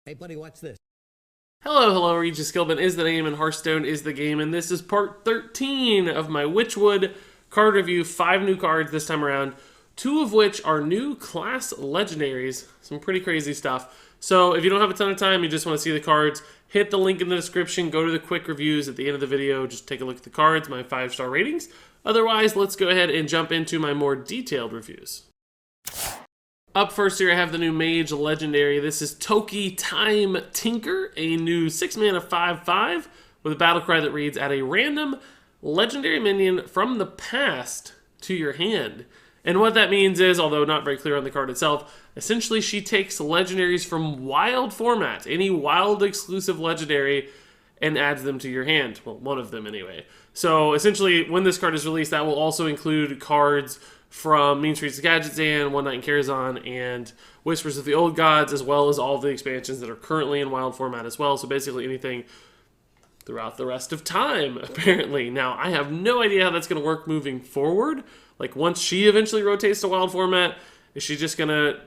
Hey, buddy, watch this. Hello, Regis Skillman is the name and Hearthstone is the game, and this is part 13 of my Witchwood card review. 5 new cards this time around, 2 of which are new class legendaries. Some pretty crazy stuff. So if you don't have a ton of time, you just want to see the cards, hit the link in the description, go to the quick reviews at the end of the video, just take a look at the cards, my 5-star ratings. Otherwise, let's go ahead and jump into my more detailed reviews. Up first here, I have the new Mage Legendary. This is Toki Time Tinker, a new 6-mana 5/5 with a battle cry that reads, add a random legendary minion from the past to your hand. And what that means is, although not very clear on the card itself, essentially she takes legendaries from wild format, any wild exclusive legendary, and adds them to your hand. Well, one of them anyway. So essentially, when this card is released, that will also include cards from Mistwraith Gadget Zan, One Night in Karazhan, and Whispers of the Old Gods, as well as all of the expansions that are currently in wild format as well. So basically anything throughout the rest of time, apparently. Now, I have no idea how that's going to work moving forward. Like, once she eventually rotates to wild format, is she just going to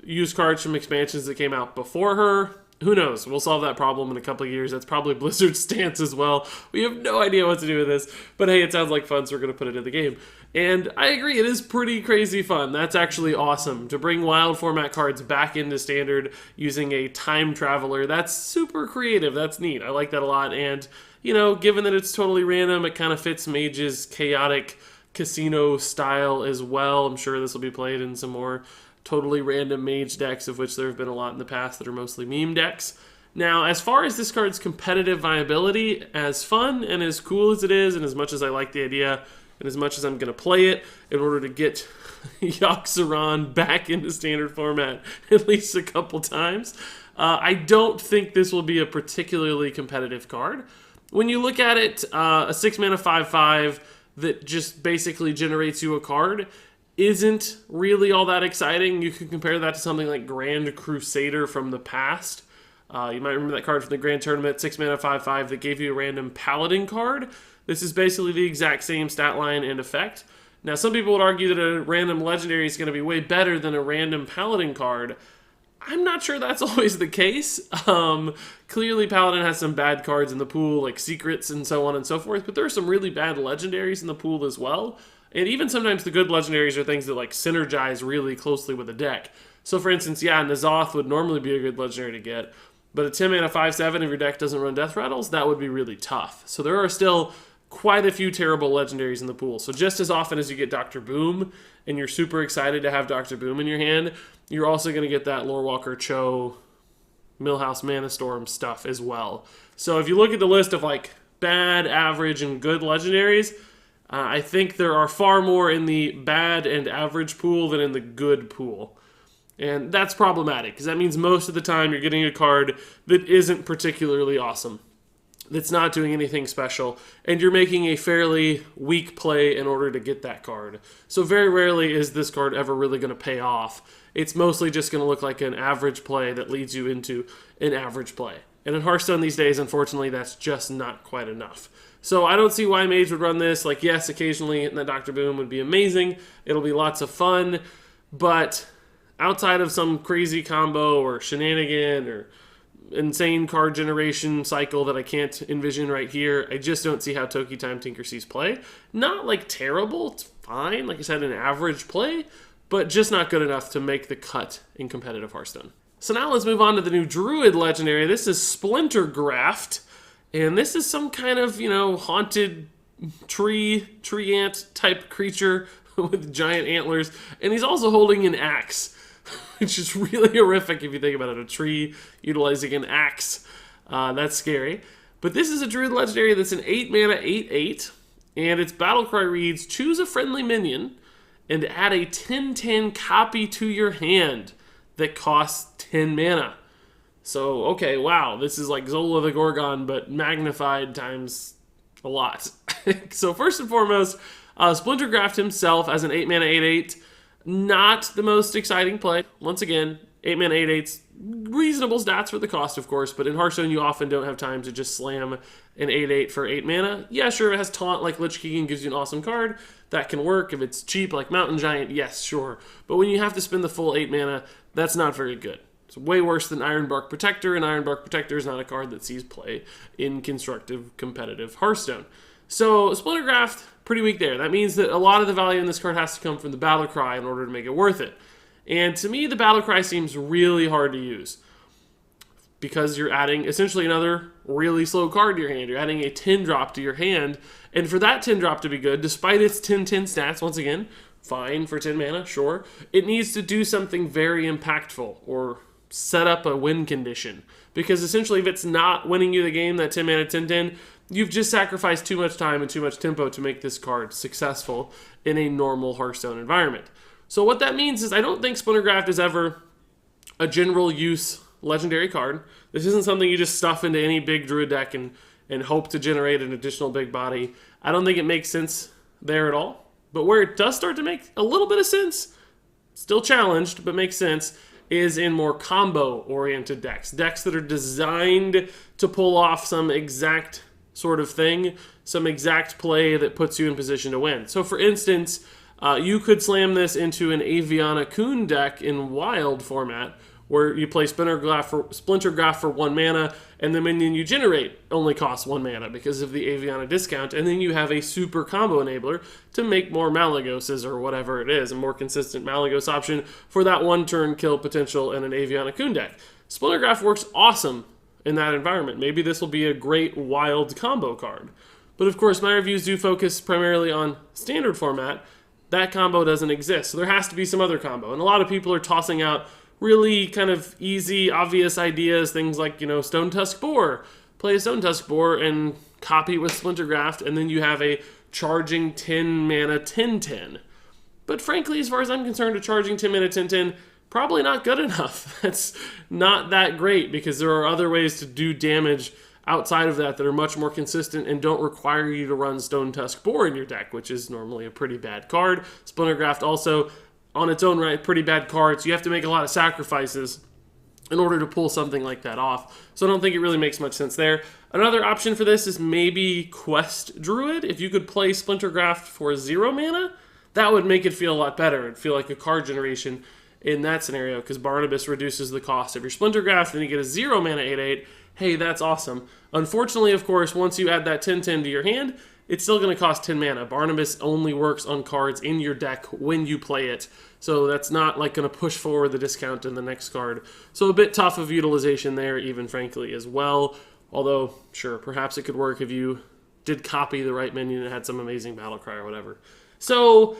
use cards from expansions that came out before her? Who knows? We'll solve that problem in a couple of years. That's probably Blizzard's stance as well. We have no idea what to do with this. But hey, it sounds like fun, so we're going to put it in the game. And I agree, it is pretty crazy fun. That's actually awesome. To bring wild format cards back into Standard using a time traveler, that's super creative. That's neat. I like that a lot. And, you know, given that it's totally random, it kind of fits Mage's chaotic casino style as well. I'm sure this will be played in some more totally random Mage decks, of which there have been a lot in the past that are mostly meme decks. Now, as far as this card's competitive viability, as fun and as cool as it is, and as much as I like the idea, and as much as I'm going to play it in order to get Yogg-Saron back into Standard format at least a couple times, I don't think this will be a particularly competitive card. When you look at it, a 6-mana 5/5 that just basically generates you a card isn't really all that exciting. You can compare that to something like Grand Crusader from the past. You might remember that card from the Grand Tournament, 6-mana 5/5 that gave you a random Paladin card. This is basically the exact same stat line and effect. Now, some people would argue that a random Legendary is going to be way better than a random Paladin card. I'm not sure that's always the case. Clearly, Paladin has some bad cards in the pool, like Secrets and so on and so forth, but there are some really bad Legendaries in the pool as well. And even sometimes the good Legendaries are things that like synergize really closely with a deck. So for instance, yeah, N'Zoth would normally be a good Legendary to get, but a 10-mana 5/7 if your deck doesn't run Death Rattles, that would be really tough. So there are still quite a few terrible Legendaries in the pool. So just as often as you get Dr. Boom, and you're super excited to have Dr. Boom in your hand, you're also going to get that Lorewalker Cho, Millhouse Mana Storm stuff as well. So if you look at the list of like bad, average, and good Legendaries, I think there are far more in the bad and average pool than in the good pool. And that's problematic, because that means most of the time you're getting a card that isn't particularly awesome, that's not doing anything special, and you're making a fairly weak play in order to get that card. So very rarely is this card ever really going to pay off. It's mostly just going to look like an average play that leads you into an average play. And in Hearthstone these days, unfortunately, that's just not quite enough. So I don't see why Mage would run this. Like, yes, occasionally hitting that Dr. Boom would be amazing. It'll be lots of fun. But outside of some crazy combo or shenanigan or insane card generation cycle that I can't envision right here, I just don't see how Toki Time Tinker sees play. Not like terrible, it's fine. Like I said, an average play, but just not good enough to make the cut in competitive Hearthstone. So now let's move on to the new Druid Legendary. This is Splintergraft. And this is some kind of, you know, haunted tree ant type creature with giant antlers. And he's also holding an axe, which is really horrific if you think about it. A tree utilizing an axe. That's scary. But this is a Druid Legendary that's an 8-mana 8/8. And its battle cry reads, choose a friendly minion and add a 10/10 copy to your hand that costs 10 mana. So, okay, wow, this is like Zola the Gorgon, but magnified times a lot. So first and foremost, Splintergraft himself as an 8-mana 8/8, not the most exciting play. Once again, 8-mana 8/8's reasonable stats for the cost, of course, but in Hearthstone you often don't have time to just slam an 8/8 for 8 mana. Yeah, sure, it has Taunt like Lich King and gives you an awesome card. That can work. If it's cheap like Mountain Giant, yes, sure. But when you have to spend the full 8 mana, that's not very good. It's way worse than Ironbark Protector, and Ironbark Protector is not a card that sees play in constructive, competitive Hearthstone. So Splintergraft, pretty weak there. That means that a lot of the value in this card has to come from the Battle Cry in order to make it worth it. And to me, the Battle Cry seems really hard to use, because you're adding essentially another really slow card to your hand. You're adding a 10-drop to your hand, and for that 10-drop to be good, despite its 10-10 stats, once again, fine for 10 mana, sure, it needs to do something very impactful, or set up a win condition. Because essentially, if it's not winning you the game, that 10 mana 10-10, you've just sacrificed too much time and too much tempo to make this card successful in a normal Hearthstone environment. So what that means is I don't think Splintergraft is ever a general use legendary card. This isn't something you just stuff into any big Druid deck and hope to generate an additional big body. I don't think it makes sense there at all. But where it does start to make a little bit of sense, still challenged, but makes sense, is in more combo-oriented decks. Decks that are designed to pull off some exact sort of thing, some exact play that puts you in position to win. So for instance, you could slam this into an Aviana Kun deck in Wild format, where you play Splintergraft for 1 mana, and the minion you generate only costs 1 mana because of the Aviana discount, and then you have a super combo enabler to make more Malagoses or whatever it is, a more consistent Malagos option for that 1-turn kill potential in an Aviana Kun deck. Splintergraft works awesome in that environment. Maybe this will be a great wild combo card. But of course, my reviews do focus primarily on standard format. That combo doesn't exist, so there has to be some other combo. And a lot of people are tossing out really kind of easy, obvious ideas, things like, Stone Tusk Boar. Play a Stone Tusk Boar and copy with Splintergraft, and then you have a charging 10 mana 10-10. But frankly, as far as I'm concerned, a charging 10 mana 10-10, probably not good enough. That's not that great, because there are other ways to do damage outside of that are much more consistent and don't require you to run Stone Tusk Boar in your deck, which is normally a pretty bad card. Splintergraft also, on its own right, pretty bad cards. You have to make a lot of sacrifices in order to pull something like that off. So I don't think it really makes much sense there. Another option for this is maybe Quest Druid. If you could play Splintergraft for 0 mana, that would make it feel a lot better. It'd feel like a card generation in that scenario, because Barnabas reduces the cost of your Splintergraft, and you get a 0 mana 8/8. Hey, that's awesome. Unfortunately, of course, once you add that 10-10 to your hand, it's still going to cost 10 mana. Barnabas only works on cards in your deck when you play it, so that's not like going to push forward the discount in the next card. So a bit tough of utilization there, even frankly, as well. Although, sure, perhaps it could work if you did copy the right minion and had some amazing battle cry or whatever. So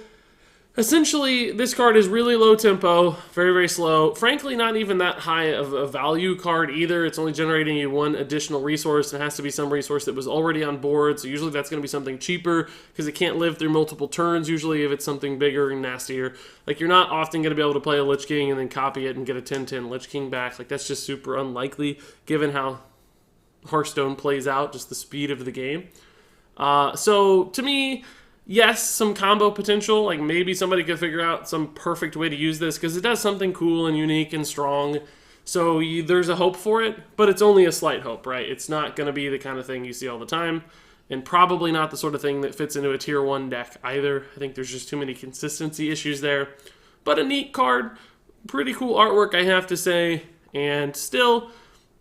essentially, this card is really low tempo, very, very slow. Frankly, not even that high of a value card either. It's only generating you 1 additional resource. It has to be some resource that was already on board, so usually that's going to be something cheaper, because it can't live through multiple turns, usually, if it's something bigger and nastier. Like, you're not often going to be able to play a Lich King and then copy it and get a 10-10 Lich King back. Like, that's just super unlikely, given how Hearthstone plays out, just the speed of the game. So, to me, yes, some combo potential. Like, maybe somebody could figure out some perfect way to use this, because it does something cool and unique and strong. So there's a hope for it, but it's only a slight hope, right? It's not going to be the kind of thing you see all the time, and probably not the sort of thing that fits into a tier 1 deck either. I think there's just too many consistency issues there. But a neat card, pretty cool artwork, I have to say, and still,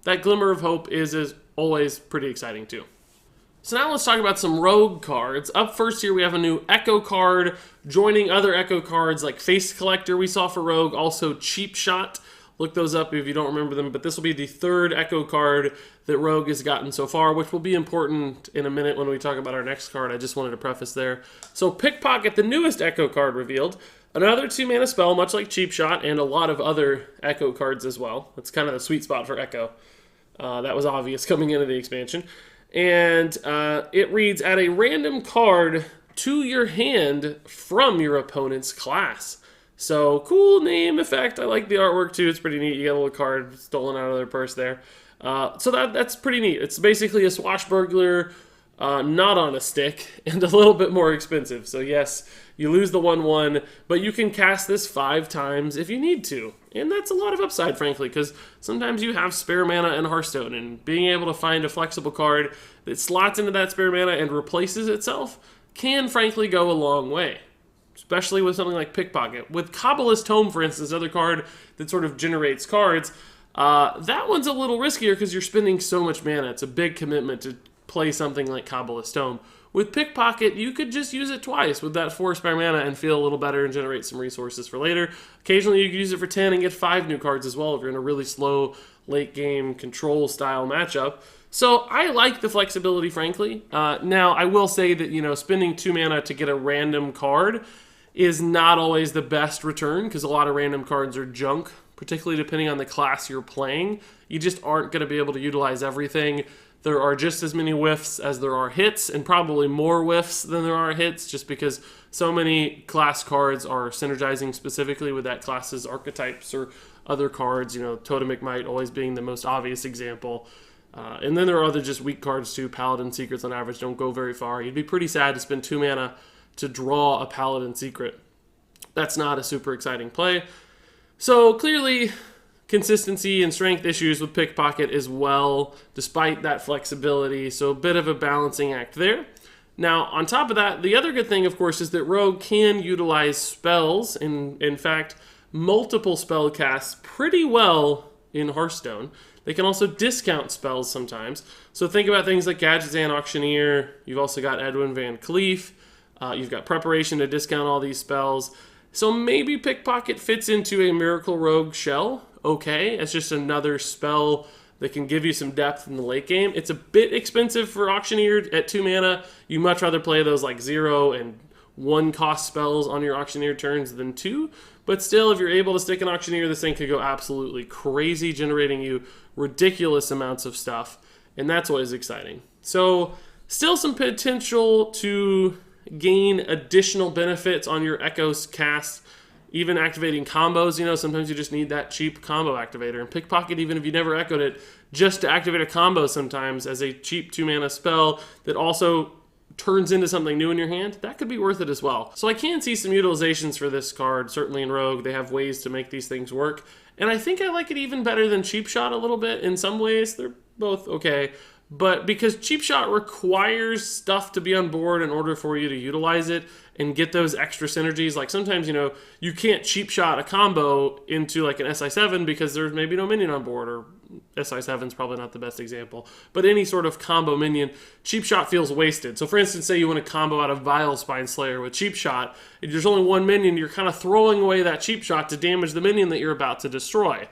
that glimmer of hope is, as always, pretty exciting too. So now let's talk about some rogue cards. Up first here we have a new Echo card, joining other Echo cards like Face Collector we saw for rogue, also Cheap Shot. Look those up if you don't remember them, but this will be the 3rd Echo card that rogue has gotten so far, which will be important in a minute when we talk about our next card. I just wanted to preface there. So Pickpocket, the newest Echo card revealed. Another 2-mana spell, much like Cheap Shot, and a lot of other Echo cards as well. That's kind of the sweet spot for Echo. That was obvious coming into the expansion. And it reads, add a random card to your hand from your opponent's class. So, cool name effect. I like the artwork too. It's pretty neat. You get a little card stolen out of their purse there. So that's pretty neat. It's basically a swashbuckler, not on a stick, and a little bit more expensive. So yes, you lose the 1/1, but you can cast this 5 times if you need to. And that's a lot of upside, frankly, because sometimes you have spare mana in Hearthstone, and being able to find a flexible card that slots into that spare mana and replaces itself can, frankly, go a long way. Especially with something like Pickpocket. With Kabbalist Tome, for instance, another card that sort of generates cards, That one's a little riskier because you're spending so much mana. It's a big commitment to play something like Kabbalist Tome. With Pickpocket, you could just use it twice with that 4 spare mana and feel a little better and generate some resources for later. Occasionally you could use it for 10 and get 5 new cards as well if you're in a really slow late game control style matchup. So I like the flexibility, frankly. Now, I will say that, you know, spending 2 mana to get a random card is not always the best return because a lot of random cards are junk, particularly depending on the class you're playing. You just aren't going to be able to utilize everything. There are just as many whiffs as there are hits, and probably more whiffs than there are hits, just because so many class cards are synergizing specifically with that class's archetypes or other cards, you know, Totemic Might always being the most obvious example. And then there are other just weak cards too. Paladin Secrets on average don't go very far. You'd be pretty sad to spend 2 mana to draw a Paladin Secret. That's not a super exciting play. So clearly, consistency and strength issues with Pickpocket as well, despite that flexibility. So a bit of a balancing act there. Now, on top of that, the other good thing, of course, is that Rogue can utilize spells, in fact, multiple spell casts pretty well in Hearthstone. They can also discount spells sometimes. So think about things like Gadgetzan Auctioneer. You've also got Edwin Van Cleef. You've got Preparation to discount all these spells. So maybe Pickpocket fits into a Miracle Rogue shell. Okay, it's just another spell that can give you some depth in the late game. It's a bit expensive for Auctioneer at 2 mana. You much rather play those like 0 and 1 cost spells on your Auctioneer turns than 2. But still, if you're able to stick an Auctioneer, this thing could go absolutely crazy, generating you ridiculous amounts of stuff. And that's always exciting. So still some potential to gain additional benefits on your Echo's cast. Even activating combos, you know, sometimes you just need that cheap combo activator. And Pickpocket, even if you never echoed it, just to activate a combo sometimes as a cheap 2 mana spell that also turns into something new in your hand, that could be worth it as well. So I can see some utilizations for this card, certainly in Rogue. They have ways to make these things work. And I think I like it even better than Cheap Shot a little bit in some ways. They're both okay. But because Cheap Shot requires stuff to be on board in order for you to utilize it and get those extra synergies, like sometimes, you know, you can't Cheap Shot a combo into like an SI7 because there's maybe no minion on board, or SI7 is probably not the best example. But any sort of combo minion, Cheap Shot feels wasted. So for instance, say you want to combo out of Vile Spine Slayer with Cheap Shot, if there's only 1 minion, you're kind of throwing away that Cheap Shot to damage the minion that you're about to destroy.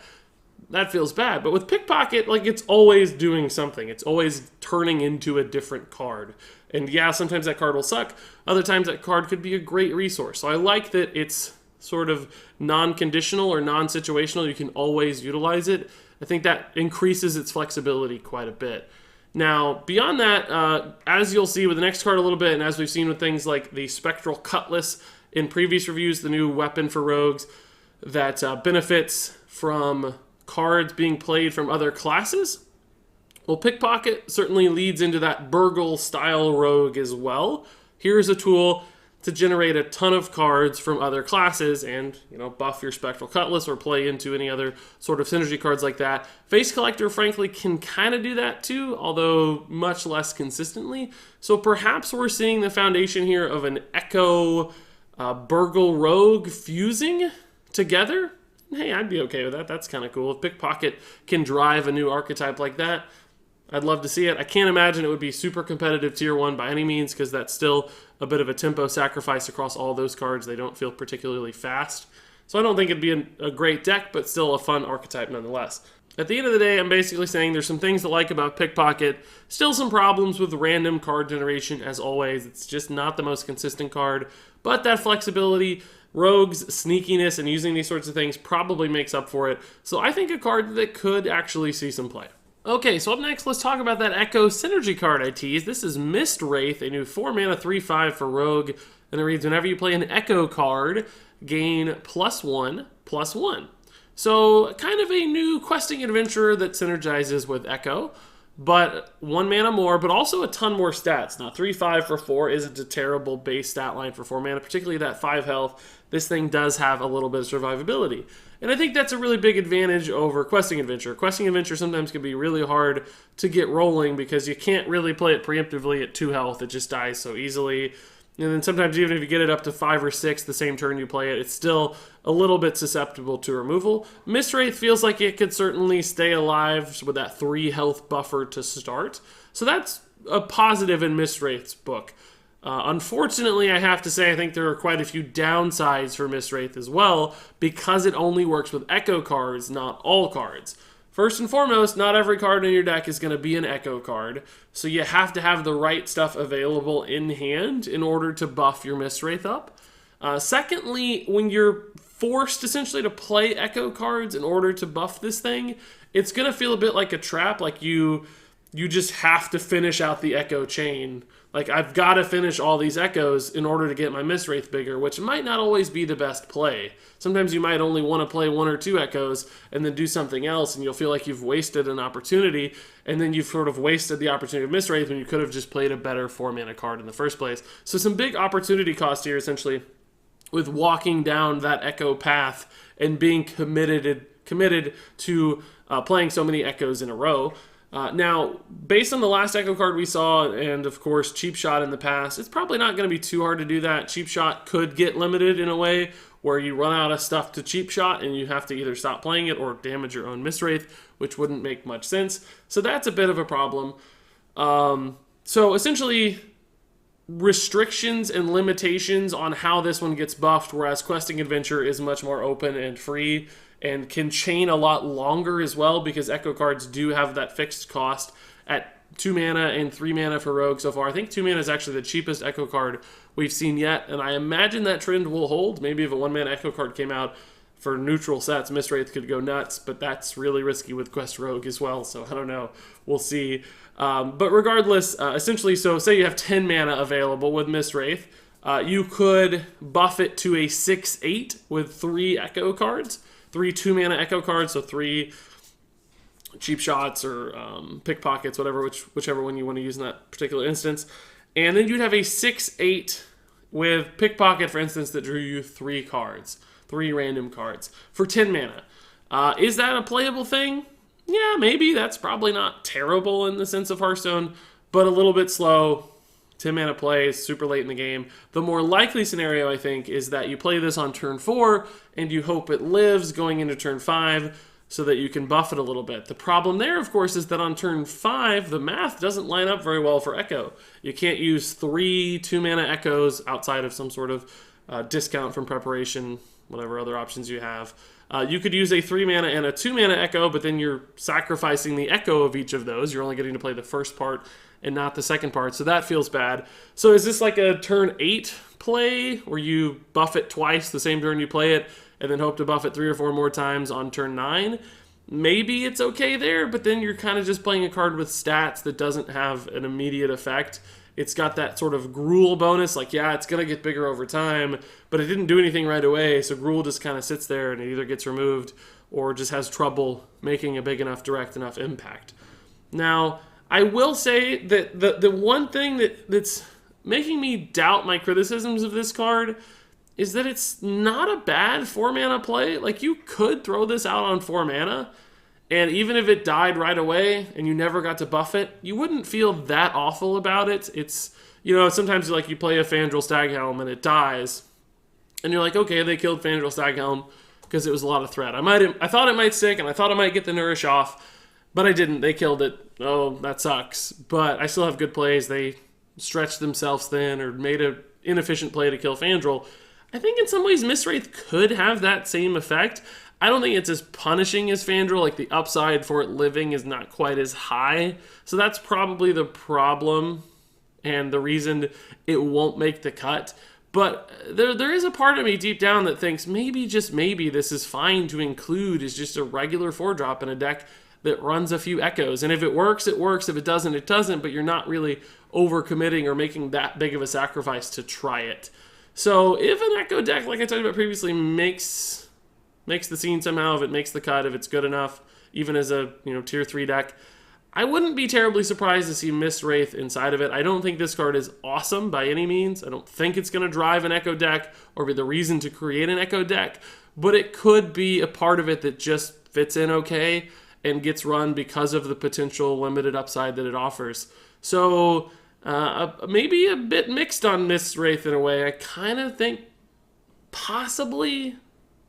That feels bad. But with Pickpocket, like, it's always doing something. It's always turning into a different card. And yeah, sometimes that card will suck. Other times that card could be a great resource. So I like that it's sort of non-conditional or non-situational. You can always utilize it. I think that increases its flexibility quite a bit. Now, beyond that, as you'll see with the next card a little bit, and as we've seen with things like the Spectral Cutlass in previous reviews, the new weapon for rogues that benefits from cards being played from other classes. Well, Pickpocket certainly leads into that Burgle-style rogue as well. Here's a tool to generate a ton of cards from other classes and, you know, buff your Spectral Cutlass or play into any other sort of synergy cards like that. Face Collector, frankly, can kind of do that too, although much less consistently. So perhaps we're seeing the foundation here of an Echo Burgle Rogue fusing together. Hey, I'd be okay with that. That's kind of cool. If Pickpocket can drive a new archetype like that, I'd love to see it. I can't imagine it would be super competitive tier 1 by any means, because that's still a bit of a tempo sacrifice across all those cards. They don't feel particularly fast. So I don't think it'd be a great deck, but still a fun archetype nonetheless. At the end of the day, I'm basically saying there's some things to like about Pickpocket. Still some problems with random card generation, as always. It's just not the most consistent card. But that flexibility, Rogue's sneakiness, and using these sorts of things probably makes up for it. So I think a card that could actually see some play. Okay, so up next, let's talk about that Echo Synergy card I teased. This is Myst Wraith, a new 4-mana 3/5 for Rogue. And it reads, whenever you play an Echo card, gain +1/+1. So kind of a new questing adventurer that synergizes with Echo, but 1 mana more, but also a ton more stats. Now, 3/5 for 4 isn't a terrible base stat line for 4 mana, particularly that 5 health. This thing does have a little bit of survivability. And I think that's a really big advantage over Questing Adventure. Questing Adventure sometimes can be really hard to get rolling because you can't really play it preemptively at 2 health. It just dies so easily. And then sometimes even if you get it up to 5 or 6 the same turn you play it, it's still a little bit susceptible to removal. Mistwraith feels like it could certainly stay alive with that 3 health buffer to start. So that's a positive in Mistwraith's book. Unfortunately, I have to say I think there are quite a few downsides for Mistwraith as well, because it only works with Echo cards, not all cards. First and foremost, not every card in your deck is going to be an Echo card, so you have to have the right stuff available in hand in order to buff your Mistwraith up. Secondly, when you're forced essentially to play Echo cards in order to buff this thing, it's going to feel a bit like a trap, like you just have to finish out the Echo chain. Like, I've got to finish all these Echoes in order to get my Mistwraith bigger, which might not always be the best play. Sometimes you might only want to play 1 or 2 Echoes and then do something else, and you'll feel like you've wasted an opportunity, and then you've sort of wasted the opportunity of Mistwraith when you could have just played a better 4-mana card in the first place. So some big opportunity cost here, essentially, with walking down that Echo path and being committed to playing so many Echoes in a row. Now, based on the last Echo card we saw, and of course Cheap Shot in the past, it's probably not going to be too hard to do that. Cheap Shot could get limited in a way where you run out of stuff to Cheap Shot and you have to either stop playing it or damage your own Mistwraith, which wouldn't make much sense. So that's a bit of a problem. So essentially, restrictions and limitations on how this one gets buffed, whereas Questing Adventure is much more open and free and can chain a lot longer as well, because Echo cards do have that fixed cost at 2 mana and 3 mana for Rogue so far. I think 2 mana is actually the cheapest Echo card we've seen yet, and I imagine that trend will hold. Maybe if a 1-mana Echo card came out for neutral sets, Mistwraith could go nuts, but that's really risky with Quest Rogue as well, so I don't know. We'll see. But regardless, essentially, so say you have 10 mana available with Mistwraith, you could buff it to a 6/8 with 3 Echo cards. 3 2-mana Echo cards, so 3 Cheap Shots or Pickpockets, whichever one you want to use in that particular instance. And then you'd have a 6/8 with Pickpocket, for instance, that drew you 3 cards, 3 random cards for 10 mana. Is that a playable thing? Yeah, maybe. That's probably not terrible in the sense of Hearthstone, but a little bit slow. 10 mana play is super late in the game. The more likely scenario, I think, is that you play this on turn 4 and you hope it lives going into turn 5 so that you can buff it a little bit. The problem there, of course, is that on turn 5, the math doesn't line up very well for Echo. You can't use 3 2-mana Echoes outside of some sort of discount from preparation, whatever other options you have. You could use a 3-mana and a 2-mana Echo, but then you're sacrificing the Echo of each of those. You're only getting to play the first part and not the second part, so that feels bad. So is this like a turn 8 play where you buff it twice the same turn you play it and then hope to buff it 3 or 4 more times on turn 9? Maybe it's okay there, but then you're kind of just playing a card with stats that doesn't have an immediate effect. It's got that sort of Gruul bonus, like, yeah, it's going to get bigger over time, but it didn't do anything right away, so Gruul just kind of sits there and it either gets removed or just has trouble making a big enough, direct enough impact. Now, I will say that the one thing that's making me doubt my criticisms of this card is that it's not a bad 4-mana play. Like, you could throw this out on 4 mana, and even if it died right away and you never got to buff it, you wouldn't feel that awful about it. It's, you know, sometimes you play a Fandral Staghelm and it dies, and you're like, okay, they killed Fandral Staghelm because it was a lot of threat. I thought it might stick, and I thought I might get the Nourish off, but I didn't. They killed it. Oh, that sucks. But I still have good plays. They stretched themselves thin or made an inefficient play to kill Fandral. I think in some ways Mistwraith could have that same effect. I don't think it's as punishing as Fandral. Like, the upside for it living is not quite as high. So that's probably the problem and the reason it won't make the cut. But there is a part of me deep down that thinks maybe, just maybe, this is fine to include as just a regular 4-drop in a deck that runs a few Echoes. And if it works, it works. If it doesn't, it doesn't. But you're not really overcommitting or making that big of a sacrifice to try it. So if an Echo deck, like I talked about previously, makes the scene somehow, if it makes the cut, if it's good enough, even as a tier 3 deck, I wouldn't be terribly surprised to see Mistwraith inside of it. I don't think this card is awesome by any means. I don't think it's going to drive an Echo deck or be the reason to create an Echo deck, but it could be a part of it that just fits in okay and gets run because of the potential limited upside that it offers. So Maybe a bit mixed on Mistwraith in a way. I kind of think possibly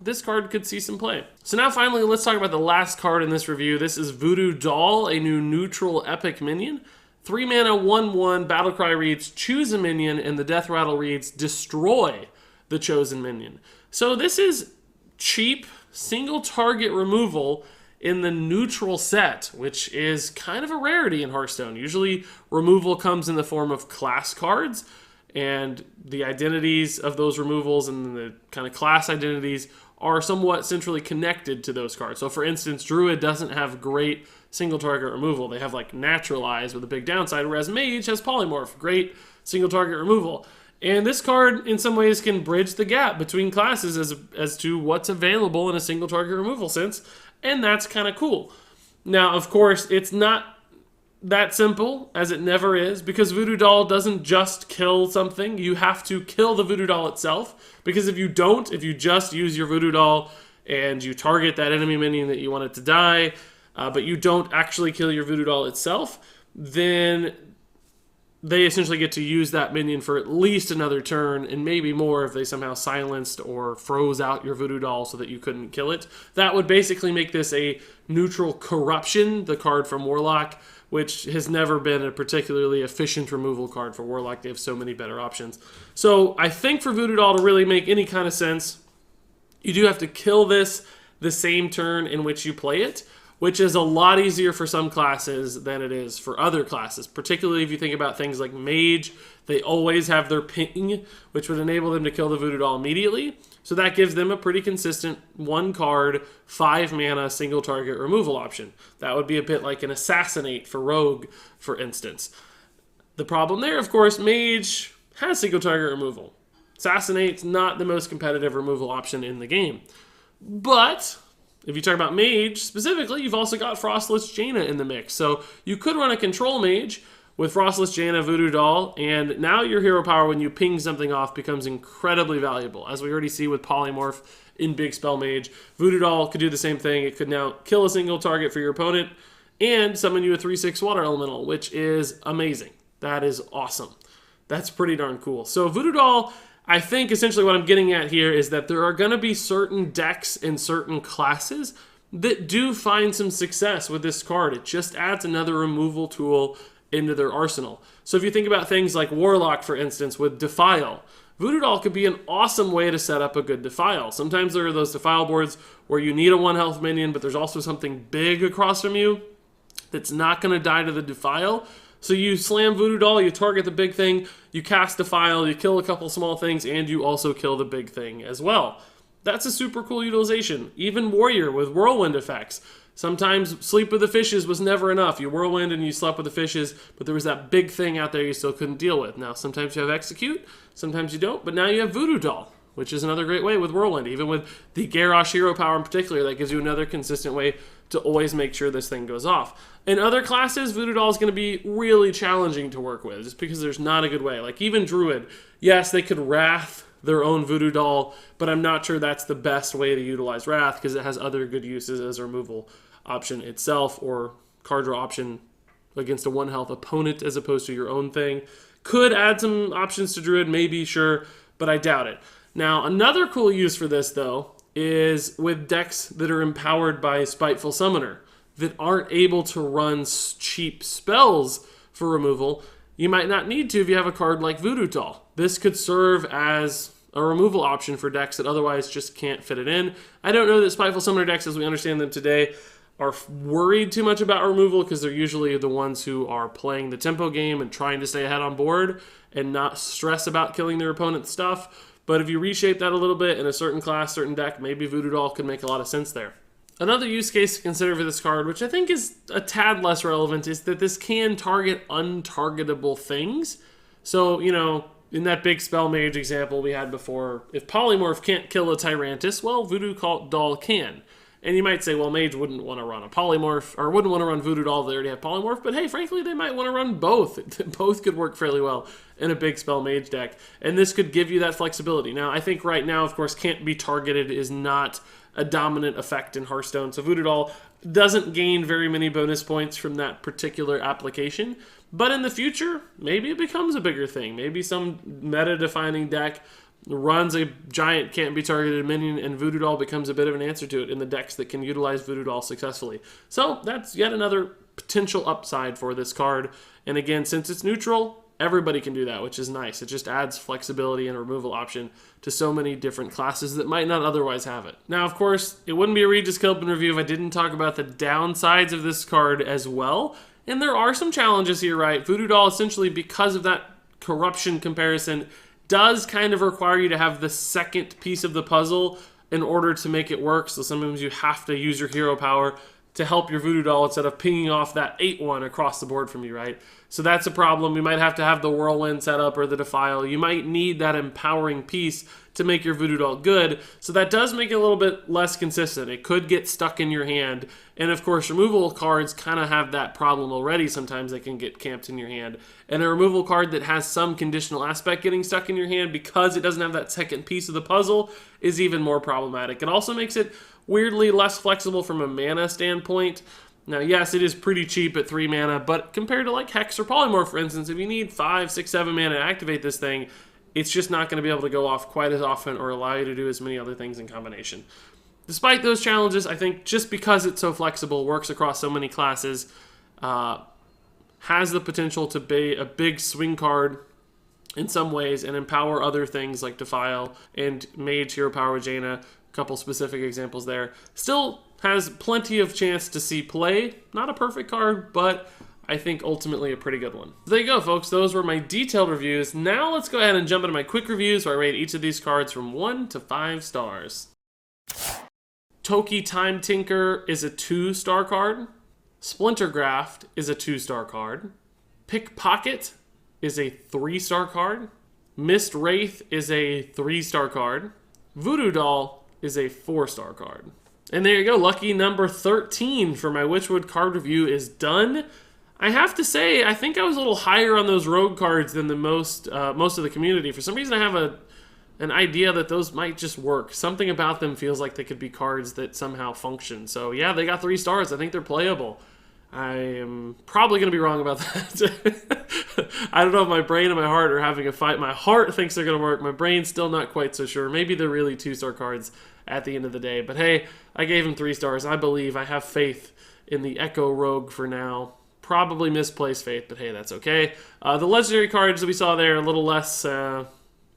this card could see some play. So now finally, let's talk about the last card in this review. This is Voodoo Doll, a new neutral epic minion. 3 mana, 1/1, Battlecry reads choose a minion, and the Death Rattle reads destroy the chosen minion. So this is cheap, single target removal in the neutral set, which is kind of a rarity in Hearthstone. Usually removal comes in the form of class cards, and the identities of those removals and the kind of class identities are somewhat centrally connected to those cards. So for instance, Druid doesn't have great single target removal. They have like Naturalize with a big downside, whereas Mage has Polymorph, great single target removal. And this card in some ways can bridge the gap between classes as to what's available in a single target removal sense, and that's kind of cool. Now, of course, it's not that simple, as it never is, because Voodoo Doll doesn't just kill something. You have to kill the Voodoo Doll itself, because if you don't, if you just use your Voodoo Doll and you target that enemy minion that you want it to die, but you don't actually kill your Voodoo Doll itself, then they essentially get to use that minion for at least another turn, and maybe more if they somehow silenced or froze out your Voodoo Doll so that you couldn't kill it. That would basically make this a neutral corruption, the card from Warlock, which has never been a particularly efficient removal card for Warlock. They have so many better options. So I think for Voodoo Doll to really make any kind of sense, you do have to kill this the same turn in which you play it, which is a lot easier for some classes than it is for other classes. Particularly if you think about things like Mage, they always have their ping, which would enable them to kill the Voodoo Doll immediately. So that gives them a pretty consistent 1 card, 5 mana, single target removal option. That would be a bit like an Assassinate for Rogue, for instance. The problem there, of course, Mage has single target removal. Assassinate's not the most competitive removal option in the game. But if you talk about Mage specifically, you've also got Frostless Jaina in the mix. So you could run a control Mage with Frostless Jaina, Voodoo Doll, and now your hero power when you ping something off becomes incredibly valuable. As we already see with Polymorph in Big Spell Mage, Voodoo Doll could do the same thing. It could now kill a single target for your opponent and summon you a 3/6 Water Elemental, which is amazing. That is awesome. That's pretty darn cool. So Voodoo Doll, I think essentially what I'm getting at here is that there are going to be certain decks in certain classes that do find some success with this card. It just adds another removal tool into their arsenal. So if you think about things like Warlock, for instance, with Defile, Voodoo Doll could be an awesome way to set up a good Defile. Sometimes there are those Defile boards where you need a 1 health minion, but there's also something big across from you that's not going to die to the Defile. So you slam Voodoo Doll, you target the big thing, you cast Defile, you kill a couple small things, and you also kill the big thing as well. That's a super cool utilization. Even Warrior with Whirlwind effects. Sometimes Sleep with the Fishes was never enough. You Whirlwind and you slept with the fishes, but there was that big thing out there you still couldn't deal with. Now, sometimes you have Execute, sometimes you don't, but now you have Voodoo Doll, which is another great way with Whirlwind. Even with the Garrosh hero power in particular, that gives you another consistent way to always make sure this thing goes off. In other classes, Voodoo Doll is going to be really challenging to work with, just because there's not a good way. Like even Druid, yes, they could Wrath their own Voodoo Doll, but I'm not sure that's the best way to utilize Wrath, because it has other good uses as a removal option itself, or card draw option against a 1 health opponent as opposed to your own thing. Could add some options to Druid, maybe, sure, but I doubt it. Now, another cool use for this, though, is with decks that are empowered by Spiteful Summoner that aren't able to run cheap spells for removal. You might not need to if you have a card like Voodoo Doll. This could serve as a removal option for decks that otherwise just can't fit it in. I don't know that Spiteful Summoner decks, as we understand them today, are worried too much about removal, because they're usually the ones who are playing the tempo game and trying to stay ahead on board and not stress about killing their opponent's stuff. But if you reshape that a little bit in a certain class, certain deck, maybe Voodoo Doll could make a lot of sense there. Another use case to consider for this card, which I think is a tad less relevant, is that this can target untargetable things. So, you know, in that Big Spell Mage example we had before, if Polymorph can't kill a Tyrantus, well, Voodoo Doll can. And you might say, well, Mage wouldn't want to run a Polymorph, or wouldn't want to run Voodoo Doll, they already have Polymorph, but hey, frankly, they might want to run both. Both could work fairly well in a Big Spell Mage deck, and this could give you that flexibility. Now, I think right now, of course, can't be targeted is not a dominant effect in Hearthstone. So Voodoo Doll doesn't gain very many bonus points from that particular application. But in the future, maybe it becomes a bigger thing. Maybe some meta-defining deck runs a giant can't-be-targeted minion, and Voodoo Doll becomes a bit of an answer to it in the decks that can utilize Voodoo Doll successfully. So that's yet another potential upside for this card. And again, since it's neutral, everybody can do that, which is nice. It just adds flexibility and a removal option to so many different classes that might not otherwise have it. Now, of course, it wouldn't be a Regis Kelpin review if I didn't talk about the downsides of this card as well. And there are some challenges here, right? Voodoo Doll, essentially, because of that corruption comparison, does kind of require you to have the second piece of the puzzle in order to make it work. So sometimes you have to use your hero power to help your Voodoo Doll instead of pinging off that 8-1 across the board from you, right? So that's a problem. You might have to have the Whirlwind set up or the Defile. You might need that empowering piece to make your Voodoo Doll good. So that does make it a little bit less consistent. It could get stuck in your hand. And of course, removal cards kind of have that problem already. Sometimes they can get camped in your hand. And a removal card that has some conditional aspect getting stuck in your hand because it doesn't have that second piece of the puzzle is even more problematic. It also makes it weirdly less flexible from a mana standpoint. Now, yes, it is pretty cheap at 3 mana, but compared to like Hex or Polymorph, for instance, if you need 5, 6, 7 mana to activate this thing, it's just not going to be able to go off quite as often or allow you to do as many other things in combination. Despite those challenges, I think just because it's so flexible, works across so many classes, has the potential to be a big swing card in some ways and empower other things like Defile and Mage Hero Power Jaina. Couple specific examples there. Still has plenty of chance to see play. Not a perfect card, but I think ultimately a pretty good one. So there you go, folks. Those were my detailed reviews. Now let's go ahead and jump into my quick reviews where I rate each of these cards from 1 to 5 stars. Toki Time Tinker is a 2-star card. Splintergraft is a 2-star card. Pickpocket is a 3-star card. Myst Wraith is a 3-star card. Voodoo Doll is a 4-star card. And there you go, lucky number 13 for my Witchwood card review is done. I have to say, I think I was a little higher on those rogue cards than the most of the community. For some reason, I have an idea that those might just work. Something about them feels like they could be cards that somehow function. So yeah, they got 3 stars. I think they're playable. I am probably going to be wrong about that. I don't know if my brain and my heart are having a fight. My heart thinks they're going to work. My brain's still not quite so sure. Maybe they're really 2-star cards at the end of the day. But hey, I gave them 3 stars. I believe. I have faith in the Echo Rogue for now. Probably misplaced faith, but hey, that's okay. The Legendary cards that we saw there, a little less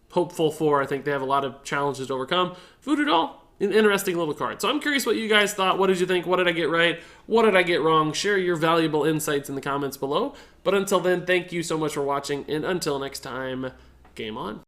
hopeful for. I think they have a lot of challenges to overcome. Voodoo Doll, an interesting little card. So I'm curious what you guys thought. What did you think? What did I get right? What did I get wrong? Share your valuable insights in the comments below. But until then, thank you so much for watching, and until next time, game on.